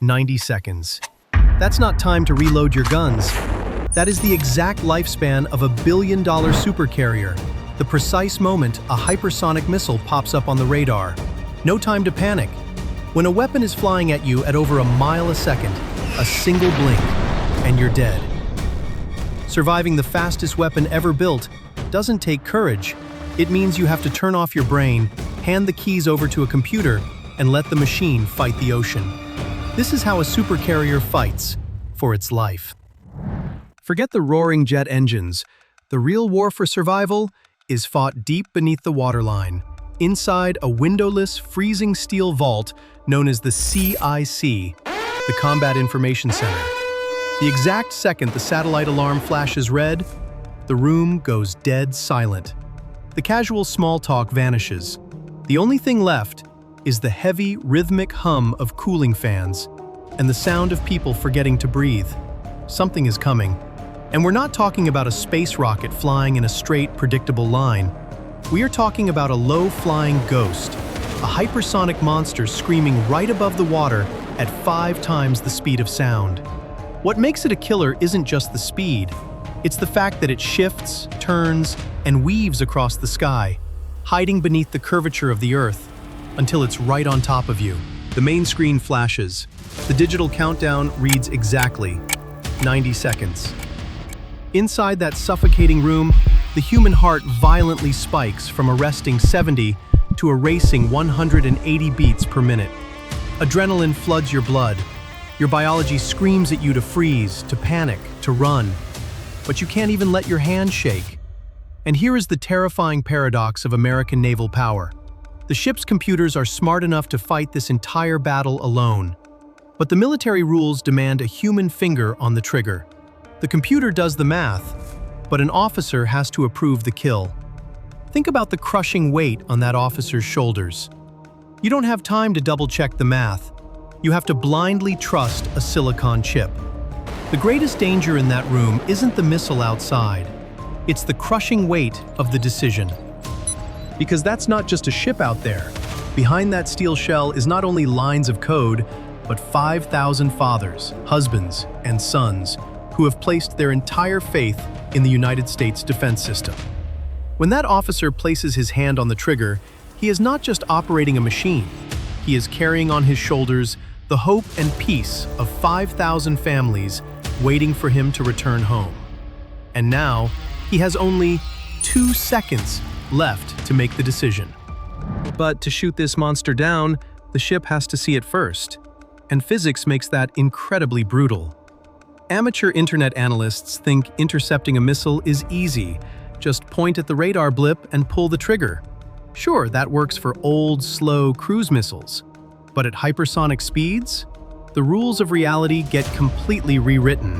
90 seconds. That's not time to reload your guns. That is the exact lifespan of a billion-dollar supercarrier, the precise moment a hypersonic missile pops up on the radar. No time to panic. When a weapon is flying at you at over a mile a second, a single blink, and you're dead. Surviving the fastest weapon ever built doesn't take courage. It means you have to turn off your brain, hand the keys over to a computer, and let the machine fight the ocean. This is how a supercarrier fights for its life. Forget the roaring jet engines. The real war for survival is fought deep beneath the waterline, inside a windowless, freezing steel vault known as the CIC, the Combat Information Center. The exact second the satellite alarm flashes red, the room goes dead silent. The casual small talk vanishes. The only thing left is the heavy, rhythmic hum of cooling fans and the sound of people forgetting to breathe. Something is coming. And we're not talking about a space rocket flying in a straight, predictable line. We are talking about a low-flying ghost, a hypersonic monster screaming right above the water at 5 times the speed of sound. What makes it a killer isn't just the speed. It's the fact that it shifts, turns, and weaves across the sky, hiding beneath the curvature of the Earth, until it's right on top of you. The main screen flashes. The digital countdown reads exactly 90 seconds. Inside that suffocating room, the human heart violently spikes from a resting 70 to a racing 180 beats per minute. Adrenaline floods your blood. Your biology screams at you to freeze, to panic, to run. But you can't even let your hand shake. And here is the terrifying paradox of American naval power. The ship's computers are smart enough to fight this entire battle alone. But the military rules demand a human finger on the trigger. The computer does the math, but an officer has to approve the kill. Think about the crushing weight on that officer's shoulders. You don't have time to double-check the math. You have to blindly trust a silicon chip. The greatest danger in that room isn't the missile outside. It's the crushing weight of the decision. Because that's not just a ship out there. Behind that steel shell is not only lines of code, but 5,000 fathers, husbands, and sons who have placed their entire faith in the United States defense system. When that officer places his hand on the trigger, he is not just operating a machine. He is carrying on his shoulders the hope and peace of 5,000 families waiting for him to return home. And now, he has only 2 seconds left to make the decision. But to shoot this monster down, the ship has to see it first. And physics makes that incredibly brutal. Amateur internet analysts think intercepting a missile is easy. Just point at the radar blip and pull the trigger. Sure, that works for old, slow cruise missiles. But at hypersonic speeds, the rules of reality get completely rewritten.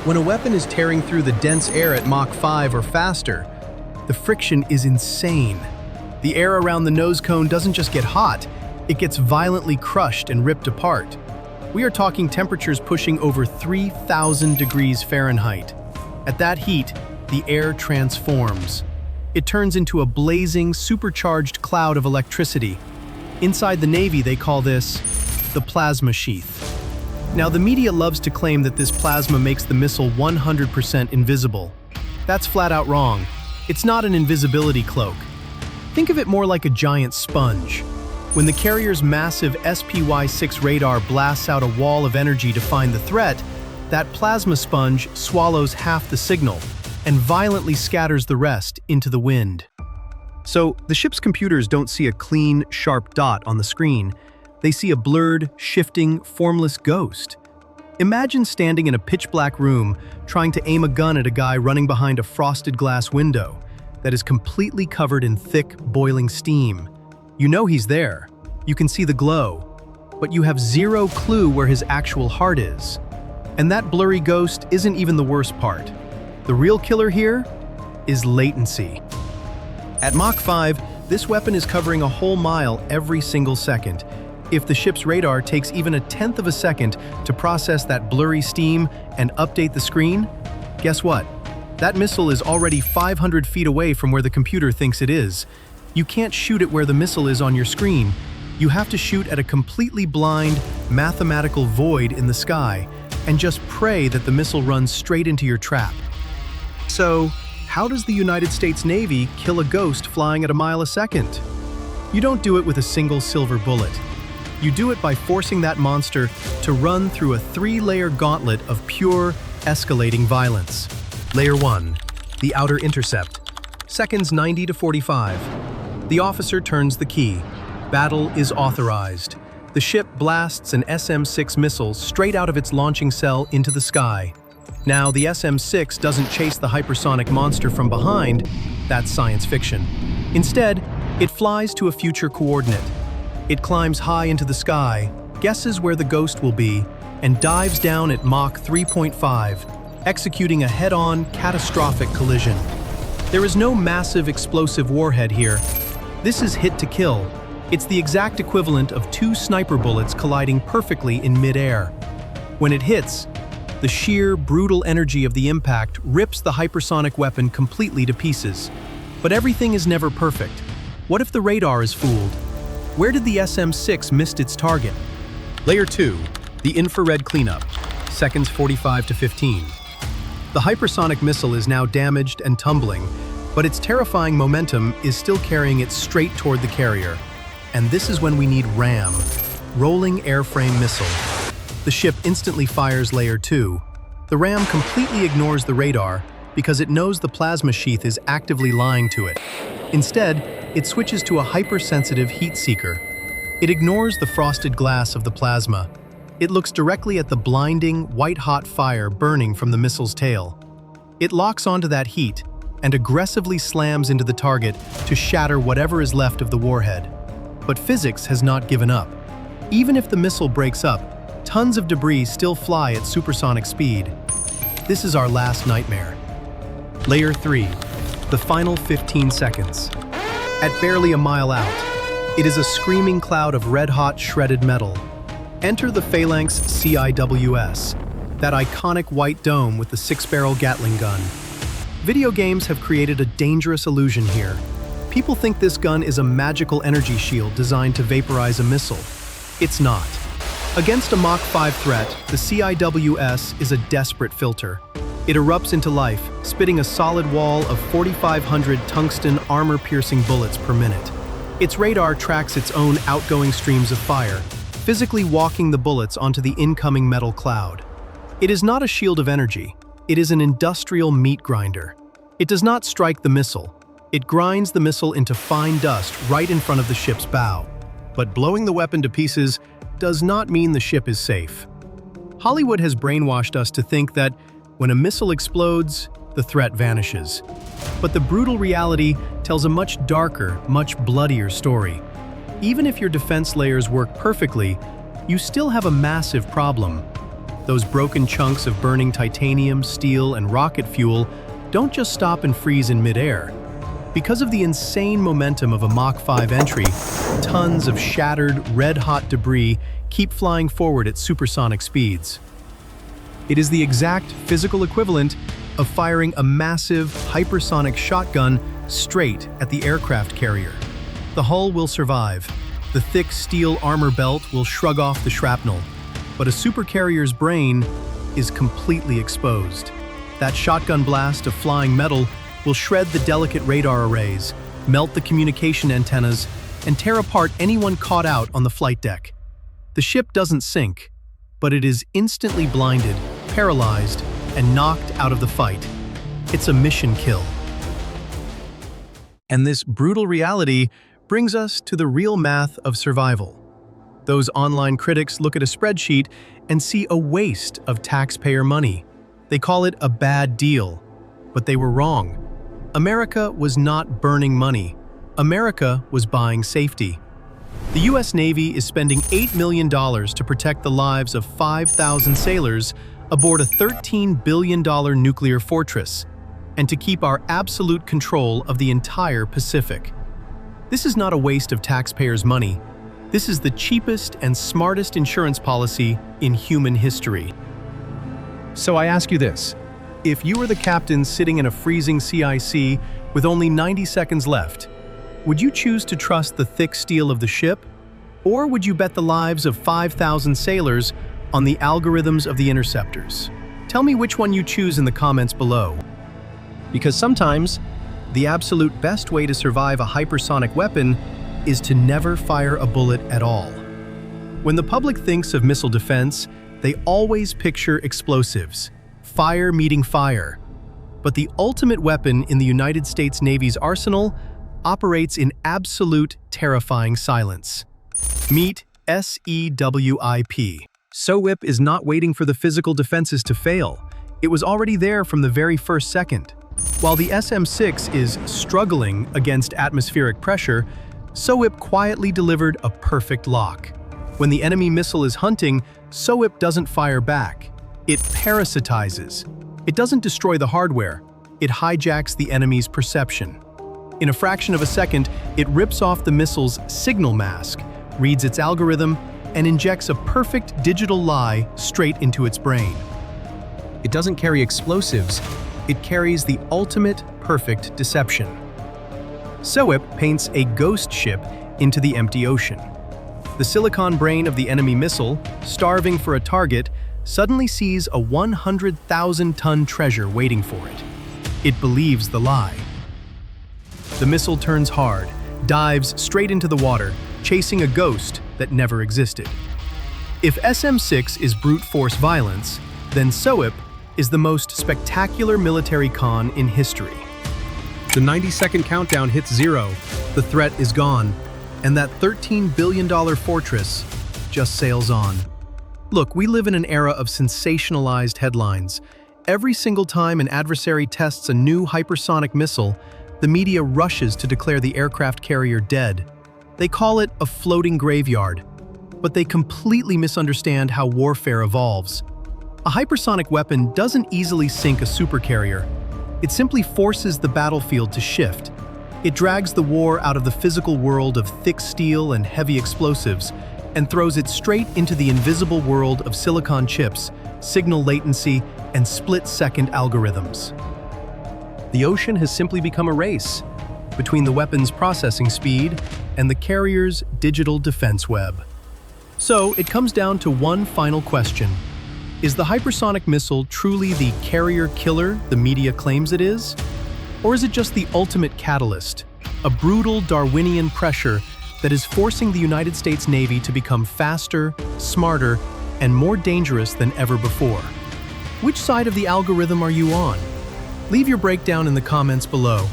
When a weapon is tearing through the dense air at Mach 5 or faster, the friction is insane. The air around the nose cone doesn't just get hot, it gets violently crushed and ripped apart. We are talking temperatures pushing over 3,000 degrees Fahrenheit. At that heat, the air transforms. It turns into a blazing, supercharged cloud of electricity. Inside the Navy, they call this the plasma sheath. Now, the media loves to claim that this plasma makes the missile 100% invisible. That's flat out wrong. It's not an invisibility cloak. Think of it more like a giant sponge. When the carrier's massive SPY-6 radar blasts out a wall of energy to find the threat, that plasma sponge swallows half the signal and violently scatters the rest into the wind. So, the ship's computers don't see a clean, sharp dot on the screen. They see a blurred, shifting, formless ghost. Imagine standing in a pitch-black room trying to aim a gun at a guy running behind a frosted glass window that is completely covered in thick, boiling steam. You know he's there. You can see the glow, but you have zero clue where his actual heart is. And that blurry ghost isn't even the worst part. The real killer here is latency. At Mach 5, this weapon is covering a whole mile every single second. If the ship's radar takes even a tenth of a second to process that blurry steam and update the screen, guess what? That missile is already 500 feet away from where the computer thinks it is. You can't shoot it where the missile is on your screen. You have to shoot at a completely blind, mathematical void in the sky and just pray that the missile runs straight into your trap. So, how does the United States Navy kill a ghost flying at a mile a second? You don't do it with a single silver bullet. You do it by forcing that monster to run through a 3-layer gauntlet of pure, escalating violence. Layer 1, the outer intercept. Seconds 90 to 45. The officer turns the key. Battle is authorized. The ship blasts an SM-6 missile straight out of its launching cell into the sky. Now, the SM-6 doesn't chase the hypersonic monster from behind. That's science fiction. Instead, it flies to a future coordinate. It climbs high into the sky, guesses where the ghost will be, and dives down at Mach 3.5, executing a head-on, catastrophic collision. There is no massive explosive warhead here. This is hit to kill. It's the exact equivalent of 2 sniper bullets colliding perfectly in mid-air. When it hits, the sheer, brutal energy of the impact rips the hypersonic weapon completely to pieces. But everything is never perfect. What if the radar is fooled? Where did the SM-6 miss its target? Layer 2, the infrared cleanup, seconds 45 to 15. The hypersonic missile is now damaged and tumbling, but its terrifying momentum is still carrying it straight toward the carrier. And this is when we need RAM, rolling airframe missile. The ship instantly fires Layer 2. The RAM completely ignores the radar because it knows the plasma sheath is actively lying to it. Instead, it switches to a hypersensitive heat seeker. It ignores the frosted glass of the plasma. It looks directly at the blinding, white-hot fire burning from the missile's tail. It locks onto that heat and aggressively slams into the target to shatter whatever is left of the warhead. But physics has not given up. Even if the missile breaks up, tons of debris still fly at supersonic speed. This is our last nightmare. Layer 3, the final 15 seconds. At barely a mile out, it is a screaming cloud of red-hot shredded metal. Enter the Phalanx CIWS, that iconic white dome with the 6-barrel Gatling gun. Video games have created a dangerous illusion here. People think this gun is a magical energy shield designed to vaporize a missile. It's not. Against a Mach 5 threat, the CIWS is a desperate filter. It erupts into life, spitting a solid wall of 4,500 tungsten armor-piercing bullets per minute. Its radar tracks its own outgoing streams of fire, physically walking the bullets onto the incoming metal cloud. It is not a shield of energy. It is an industrial meat grinder. It does not strike the missile. It grinds the missile into fine dust right in front of the ship's bow. But blowing the weapon to pieces does not mean the ship is safe. Hollywood has brainwashed us to think that when a missile explodes, the threat vanishes. But the brutal reality tells a much darker, much bloodier story. Even if your defense layers work perfectly, you still have a massive problem. Those broken chunks of burning titanium, steel, and rocket fuel don't just stop and freeze in midair. Because of the insane momentum of a Mach 5 entry, tons of shattered, red-hot debris keep flying forward at supersonic speeds. It is the exact physical equivalent of firing a massive, hypersonic shotgun straight at the aircraft carrier. The hull will survive. The thick steel armor belt will shrug off the shrapnel. But a supercarrier's brain is completely exposed. That shotgun blast of flying metal will shred the delicate radar arrays, melt the communication antennas, and tear apart anyone caught out on the flight deck. The ship doesn't sink, but it is instantly blinded, paralyzed, and knocked out of the fight. It's a mission kill. And this brutal reality brings us to the real math of survival. Those online critics look at a spreadsheet and see a waste of taxpayer money. They call it a bad deal, but they were wrong. America was not burning money. America was buying safety. The US Navy is spending $8 million to protect the lives of 5,000 sailors aboard a $13 billion nuclear fortress, and to keep our absolute control of the entire Pacific. This is not a waste of taxpayers' money. This is the cheapest and smartest insurance policy in human history. So I ask you this. If you were the captain sitting in a freezing CIC with only 90 seconds left, would you choose to trust the thick steel of the ship Or would you bet the lives of 5,000 sailors on the algorithms of the interceptors? Tell me which one you choose in the comments below. Because sometimes, the absolute best way to survive a hypersonic weapon is to never fire a bullet at all. When the public thinks of missile defense, they always picture explosives, fire meeting fire. But the ultimate weapon in the United States Navy's arsenal operates in terrifying silence. Meet SEWIP. SOWIP is not waiting for the physical defenses to fail. It was already there from the very first second. While the SM-6 is struggling against atmospheric pressure, SOWIP quietly delivered a perfect lock. When the enemy missile is hunting, SOWIP doesn't fire back. It parasitizes. It doesn't destroy the hardware. It hijacks the enemy's perception. In a fraction of a second, it rips off the missile's signal mask, reads its algorithm, and injects a perfect digital lie straight into its brain. It doesn't carry explosives. It carries the ultimate perfect deception. SOWIP paints a ghost ship into the empty ocean. The silicon brain of the enemy missile, starving for a target, suddenly sees a 100,000-ton treasure waiting for it. It believes the lie. The missile turns hard, dives straight into the water, chasing a ghost that never existed. If SM-6 is brute force violence, then SOWIP is the most spectacular military con in history. The 90-second countdown hits zero, the threat is gone, and that $13 billion fortress just sails on. Look, we live in an era of sensationalized headlines. Every single time an adversary tests a new hypersonic missile, the media rushes to declare the aircraft carrier dead. They call it a floating graveyard, but they completely misunderstand how warfare evolves. A hypersonic weapon doesn't easily sink a supercarrier. It simply forces the battlefield to shift. It drags the war out of the physical world of thick steel and heavy explosives and throws it straight into the invisible world of silicon chips, signal latency, and split-second algorithms. The ocean has simply become a race between the weapon's processing speed and the carrier's digital defense web. So, it comes down to one final question. Is the hypersonic missile truly the carrier killer the media claims it is? Or is it just the ultimate catalyst, a brutal Darwinian pressure that is forcing the United States Navy to become faster, smarter, and more dangerous than ever before? Which side of the algorithm are you on? Leave your breakdown in the comments below.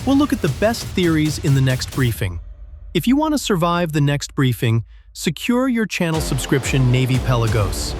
We'll look at the best theories in the next briefing. If you want to survive the next briefing, secure your channel subscription Navy Pelagos.